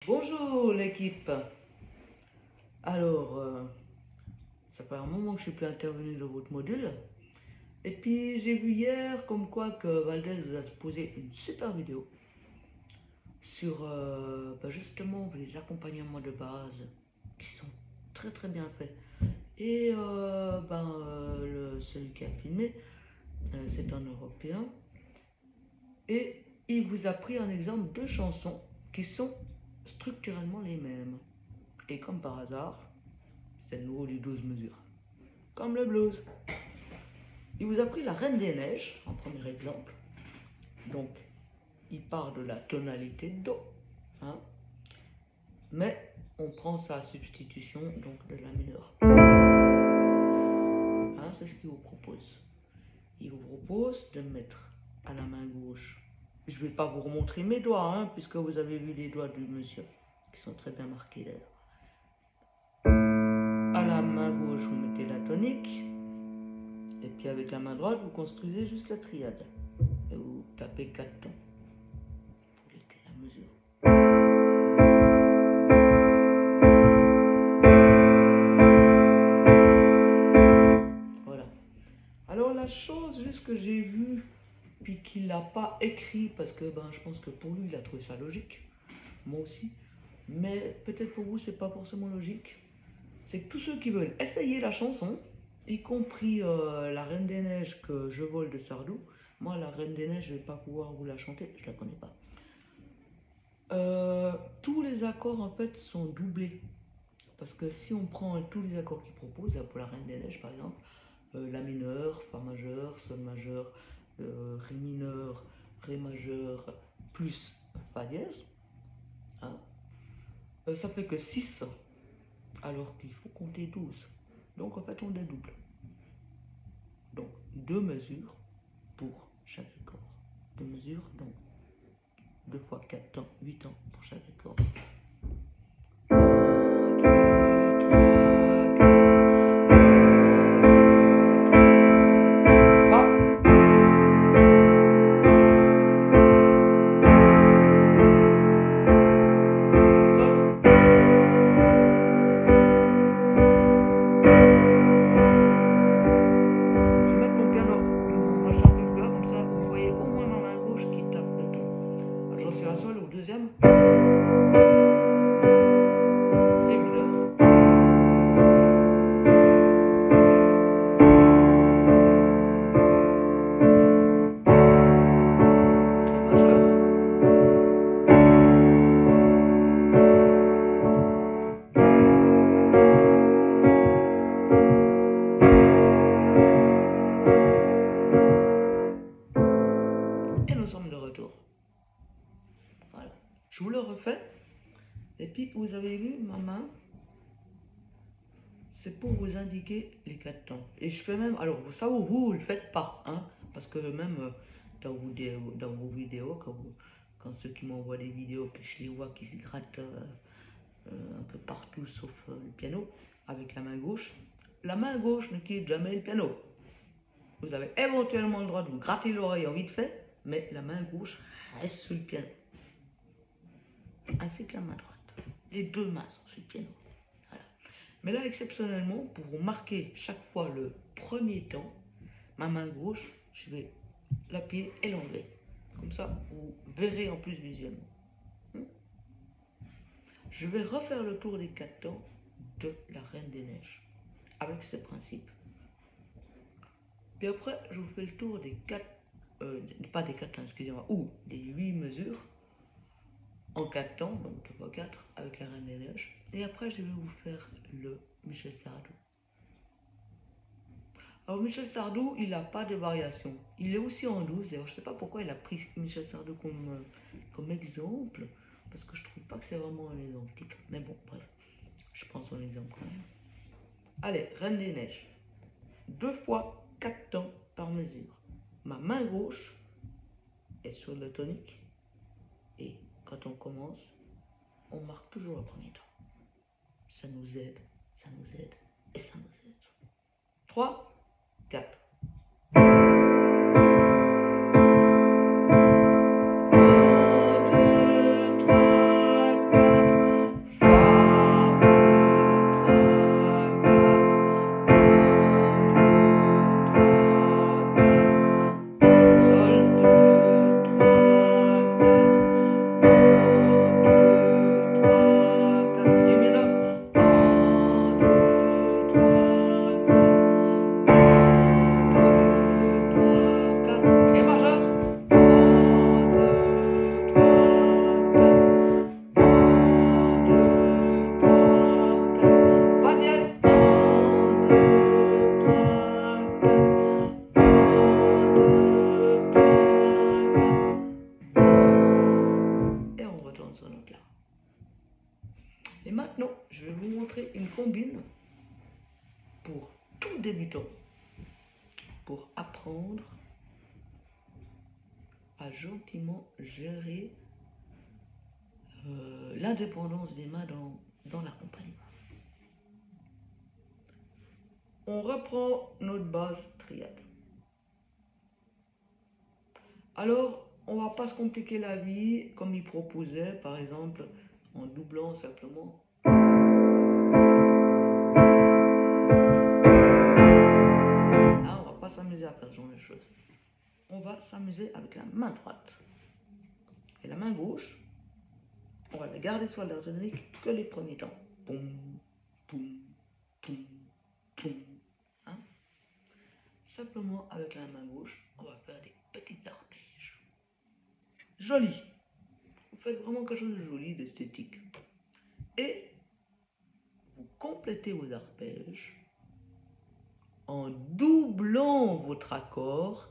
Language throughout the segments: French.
Bonjour l'équipe. Alors, ça fait un moment que je ne suis plus intervenu dans votre module. Et puis j'ai vu hier comme quoi que Valdez vous a posé une super vidéo sur justement les accompagnements de base qui sont très bien faits. Et celui qui a filmé, c'est un Européen. Et il vous a pris un exemple de chansons qui sont structurellement les mêmes. Et comme par hasard, c'est le nouveau du 12 mesures. Comme le blues. Il vous a pris la Reine des Neiges en premier exemple. Donc, il part de la tonalité Do. Hein, mais on prend sa substitution donc de la mineure. Hein, c'est ce qu'il vous propose. Il vous propose de mettre à la main gauche. Je ne vais pas vous remontrer mes doigts, hein, puisque vous avez vu les doigts du monsieur, qui sont très bien marqués d'ailleurs. À la main gauche, vous mettez la tonique. Et puis avec la main droite, vous construisez juste la triade. Et vous tapez 4 tons. Pour la mesure. Voilà. Alors la chose juste que j'ai vue, puis qu'il n'a pas écrit, parce que je pense que pour lui, il a trouvé ça logique. Moi aussi. Mais peut-être pour vous, c'est pas forcément logique. C'est que tous ceux qui veulent essayer la chanson, y compris la Reine des Neiges que je vole de Sardou. Moi, la Reine des Neiges, je vais pas pouvoir vous la chanter, je la connais pas. Tous les accords en fait sont doublés. Parce que si on prend tous les accords qu'il propose, là, pour la Reine des Neiges par exemple, La mineur, Fa majeur, Sol majeur, Ré mineur, Ré majeur, plus Fa dièse, hein, ça fait que 6, alors qu'il faut compter 12. Donc en fait on dédouble. Donc 2 mesures pour chaque accord. 2 mesures, donc 2 fois 4 temps, 8 temps pour chaque accord. Deuxième, Ré mineur, Ré majeur, et nous sommes de retour. Voilà, je vous le refais. Et puis vous avez vu ma main, c'est pour vous indiquer les 4 temps. Et je fais même, alors ça vous le faites pas, hein, parce que même dans vos vidéos, quand ceux qui m'envoient des vidéos, que je les vois qui se grattent un peu partout sauf le piano, avec la main gauche ne quitte jamais le piano. Vous avez éventuellement le droit de vous gratter l'oreille en vite fait, mais la main gauche reste sur le piano. Ainsi que la main droite. Les deux mains sont sur le piano. Voilà. Mais là, exceptionnellement, pour vous marquer chaque fois le premier temps, ma main gauche, je vais l'appuyer et l'enlever. Comme ça, vous verrez en plus visuellement. Je vais refaire le tour des 4 temps de la Reine des Neiges, avec ce principe. Puis après, je vous fais le tour des 4, pas des 4 temps, excusez-moi, ou des 8 mesures, en 4 temps, donc 2 fois 4, avec la Reine des Neiges. Et après, je vais vous faire le Michel Sardou. Alors Michel Sardou, il n'a pas de variation. Il est aussi en 12. D'ailleurs, je ne sais pas pourquoi il a pris Michel Sardou comme exemple, parce que je trouve pas que c'est vraiment un exemple type. Mais bon, bref, je prends son exemple quand même. Allez, Reine des Neiges. 2 fois 4 temps par mesure. Ma main gauche est sur le tonique. Et quand on commence, on marque toujours le premier temps. Ça nous aide et ça nous aide. 3, 4. Et maintenant, je vais vous montrer une combine pour tout débutant, pour apprendre à gentiment gérer l'indépendance des mains dans l'accompagnement. On reprend notre base triade. Alors, on ne va pas se compliquer la vie comme il proposait, par exemple, en doublant simplement. Là, on ne va pas s'amuser à faire ce genre de choses. On va s'amuser avec la main droite. Et la main gauche, on va la garder sur l'air tonique que les premiers temps. Poum, poum, poum, poum. Hein? Simplement, avec la main gauche, on va faire des petits arpèges. Joli. Vous faites vraiment quelque chose de joli, d'esthétique. Et vous complétez vos arpèges en doublant votre accord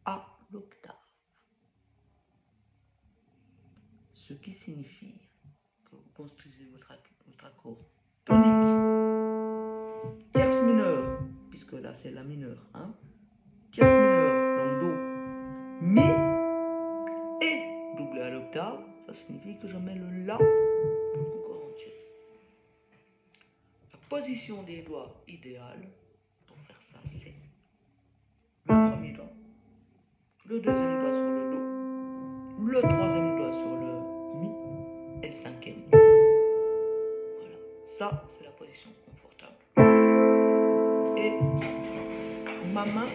à l'octave. Ce qui signifie que vous construisez votre accord tonique, tierce mineure, puisque là c'est la mineure, hein? Tierce mineure, donc do, mi, et doublé à l'octave, ça signifie que je mets le la encore entier. La position des doigts idéale pour faire ça, c'est le premier doigt, le deuxième doigt sur le do, le troisième doigt sur le mi et le cinquième doigt. Voilà, ça c'est la position confortable. Et ma main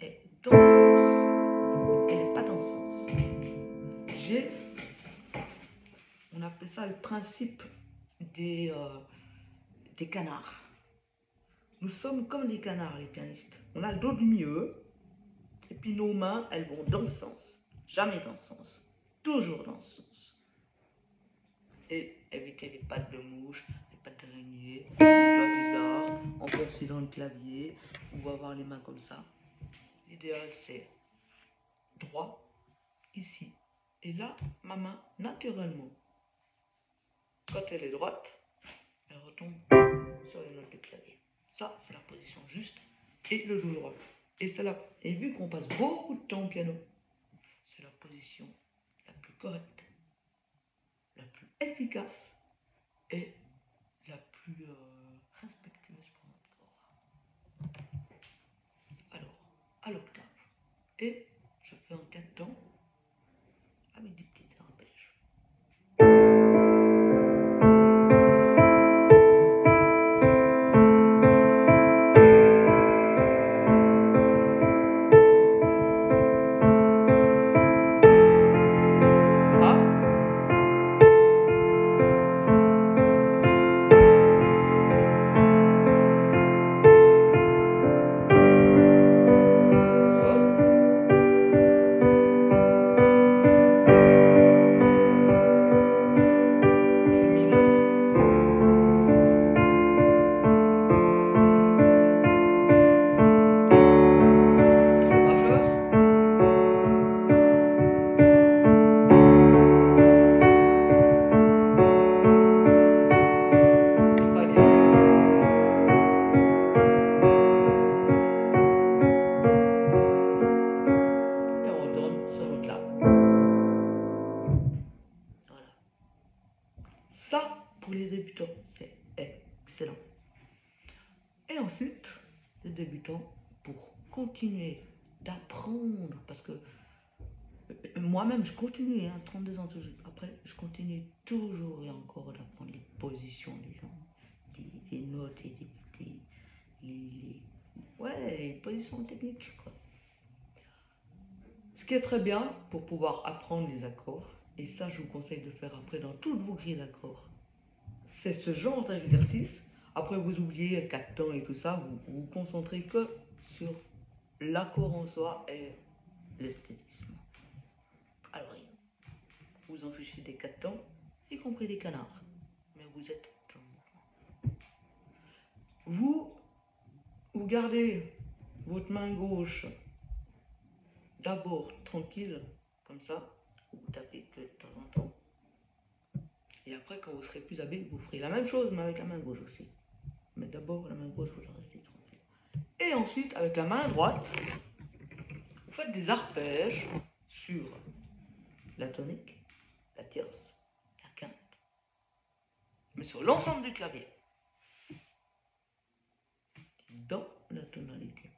est dans ce sens, elle n'est pas dans ce sens. On appelle ça le principe des canards. Nous sommes comme des canards, les pianistes. On a le dos du milieu, et puis nos mains, elles vont dans ce sens. Jamais dans ce sens. Toujours dans ce sens. Et évitez les pattes de mouche, les pattes d'araignée, les doigts bizarres, enfoncés dans le clavier. On va avoir les mains comme ça. L'idéal, c'est droit, ici. Et là, ma main, naturellement, quand elle est droite, elle retombe sur les notes du clavier. Ça, c'est la position juste et le dos droit. Et vu qu'on passe beaucoup de temps au piano, c'est la position la plus correcte, la plus efficace et la plus respectueuse pour notre corps. Alors, à l'octave. Et je fais en 4 temps avec des petites arpèges. Ça, pour les débutants, c'est excellent. Et ensuite, les débutants, pour continuer d'apprendre, parce que moi-même, je continue, hein, 32 ans après, je continue toujours et encore d'apprendre les positions des notes et les positions techniques, quoi. Ce qui est très bien pour pouvoir apprendre les accords, et ça je vous conseille de faire après dans toutes vos grilles d'accords, c'est ce genre d'exercice. Après vous oubliez 4 temps et tout ça, vous vous concentrez que sur l'accord en soi et l'esthétisme. Alors vous en fichez des 4 temps, y compris des canards, mais vous êtes dans le mouvement. Vous gardez votre main gauche d'abord tranquille, comme ça, vous tapez que de temps en temps. Et après, quand vous serez plus habile, vous ferez la même chose, mais avec la main gauche aussi. Mais d'abord, la main gauche, vous la restez tranquille. Et ensuite, avec la main droite, vous faites des arpèges sur la tonique, la tierce, la quinte, mais sur l'ensemble du clavier, dans la tonalité.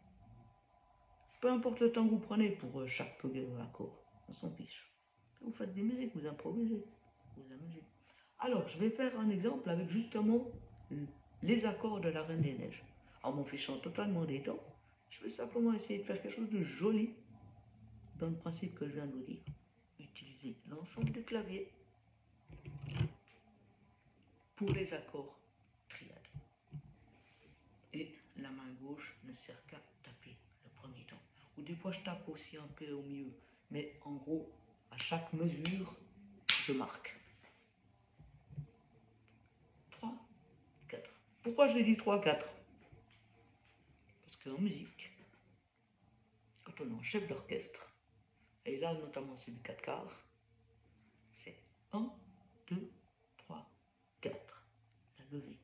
Peu importe le temps que vous prenez pour chaque accord, on s'en fiche. Vous faites des musiques, vous improvisez, vous amusez. Alors, je vais faire un exemple avec justement les accords de la Reine des Neiges. En m'en fichant totalement des temps, je vais simplement essayer de faire quelque chose de joli dans le principe que je viens de vous dire. Utilisez l'ensemble du clavier pour les accords triades. Et la main gauche ne sert qu'à taper le premier temps. Ou des fois je tape aussi un peu au milieu. Mais en gros, à chaque mesure, je marque. 3, 4. Pourquoi j'ai dit 3, 4? Parce qu'en musique, quand on est en chef d'orchestre, et là notamment c'est du 4 quarts, c'est 1, 2, 3, 4, la levée.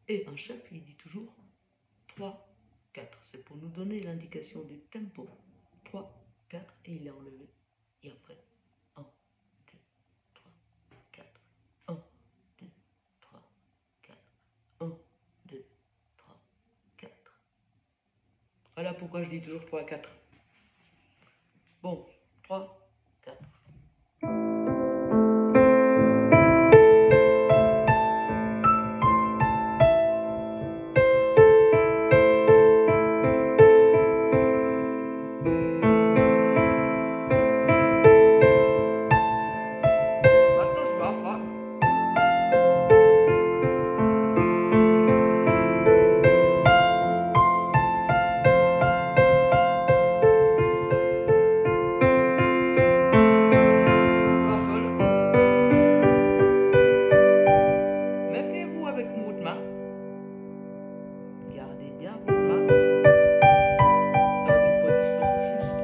Et un chef, il dit toujours 3, 4. C'est pour nous donner l'indication du tempo. 3, 4, et il est enlevé. Et après, 1, 2, 3, 4. 1, 2, 3, 4. 1, 2, 3, 4. Voilà pourquoi je dis toujours 3, 4. Bon, 3, 4. Maintenant, je vais à Fa. Méfiez-vous avec votre main. Gardez bien votre main dans une position juste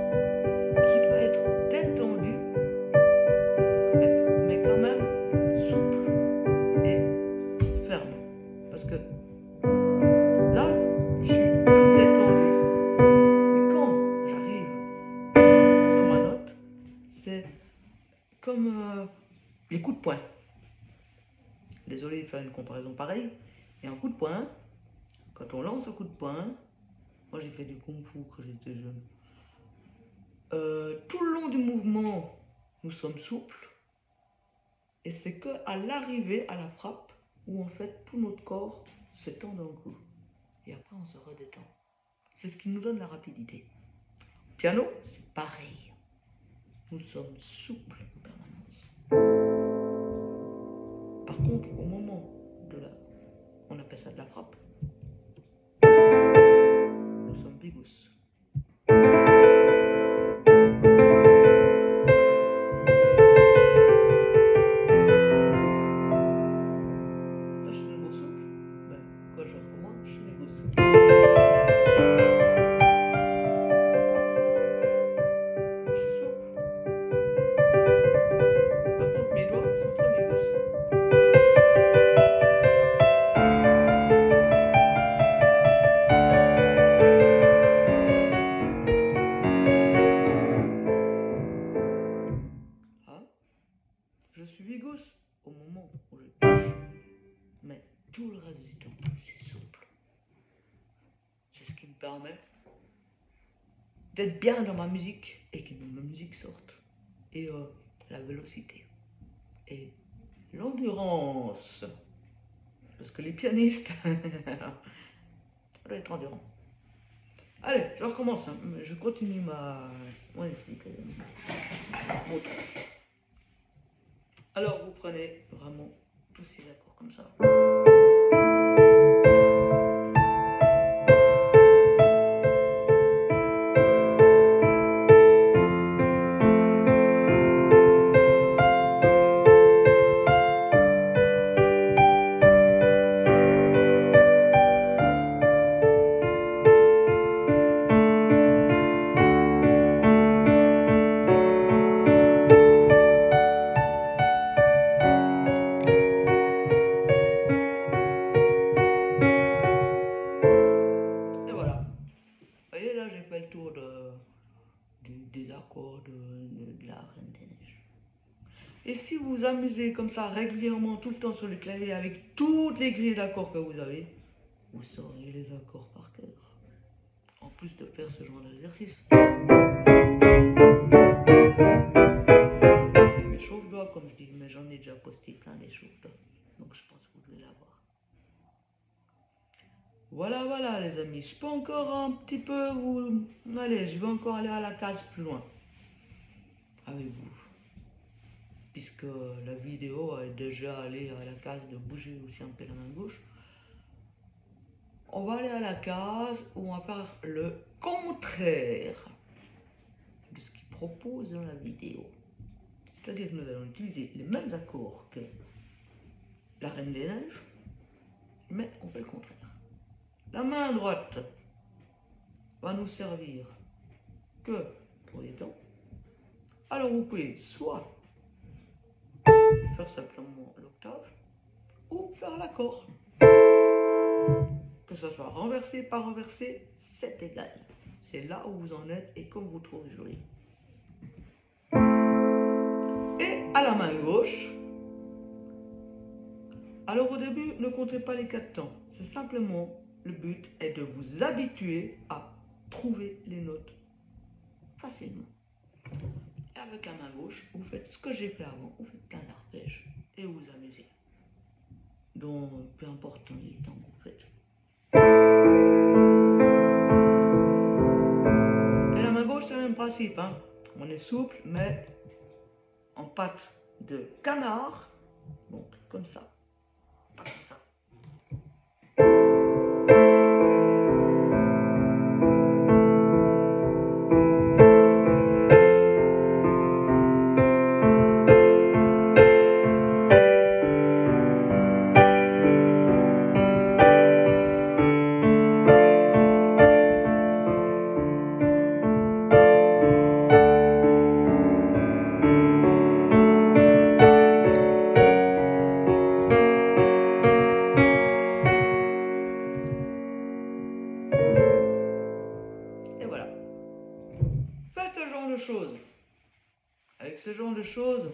qui doit être détendue, mais quand même souple et ferme. Parce que là, je suis tout détendu, mais quand j'arrive sur ma note, c'est comme les coups de poing. Désolé de faire une comparaison pareille, mais un coup de poing, quand on lance un coup de poing, moi j'ai fait du kung-fu quand j'étais jeune. Tout le long du mouvement, nous sommes souples, et c'est que à l'arrivée, à la frappe, où en fait tout notre corps se tend d'un coup, et après on se redétend. C'est ce qui nous donne la rapidité. Piano, c'est pareil. Nous sommes souples en permanence. Par contre, au moment de la, on appelle ça de la frappe, nous sommes bigous. Là, je suis nouveau souple, ben, quand je recommence, je suis bigous. Je suis souple. Par contre, mes doigts sont très bigous. Je suis bigos au moment où je touche, mais tout le reste du temps, c'est souple. C'est ce qui me permet d'être bien dans ma musique et que ma musique sorte. Et la vélocité. Et l'endurance. Parce que les pianistes, ça doit être endurant. Allez, je recommence. Hein. Je continue mon explication. Alors, vous prenez vraiment tous ces accords comme ça. Et si vous vous amusez comme ça régulièrement tout le temps sur le clavier avec toutes les grilles d'accords que vous avez, vous saurez les accords par cœur. En plus de faire ce genre d'exercice. Les chauffe-doigts, comme je dis, mais j'en ai déjà posté plein des chauffe-doigts. Donc je pense que vous devez l'avoir. Voilà, voilà les amis. Je peux encore un petit peu vous... Allez, je vais encore aller à la case plus loin. Avec vous. Puisque la vidéo est déjà allée à la case de bouger aussi un peu la main gauche. On va aller à la case où on va faire le contraire de ce qu'il propose dans la vidéo. C'est-à-dire que nous allons utiliser les mêmes accords que la Reine des Neiges, mais on fait le contraire. La main droite va nous servir que pour les temps. Alors vous pouvez soit faire simplement l'octave ou faire l'accord. Que ce soit renversé par renversé, c'est égal. C'est là où vous en êtes et comme vous trouvez joli. Et à la main gauche, alors au début, ne comptez pas les 4 temps. C'est simplement, le but est de vous habituer à trouver les notes facilement. Et avec la main gauche, vous faites ce que j'ai fait avant, vous faites plein d'arpèges et vous vous amusez. Donc, peu importe les temps que vous faites. Et la main gauche, c'est le même principe. Hein. On est souple, mais en patte de canard. Donc, comme ça. Pas comme ça. Et voilà. Faites ce genre de choses. Avec ce genre de choses,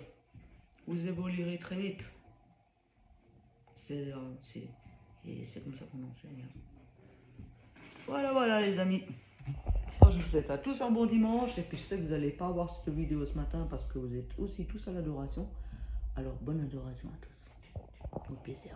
vous évoluerez très vite. C'est comme ça qu'on enseigne. Voilà, voilà les amis. Je vous souhaite à tous un bon dimanche. Et puis je sais que vous n'allez pas voir cette vidéo ce matin parce que vous êtes aussi tous à l'adoration. Alors bonne adoration à tous. Au plaisir.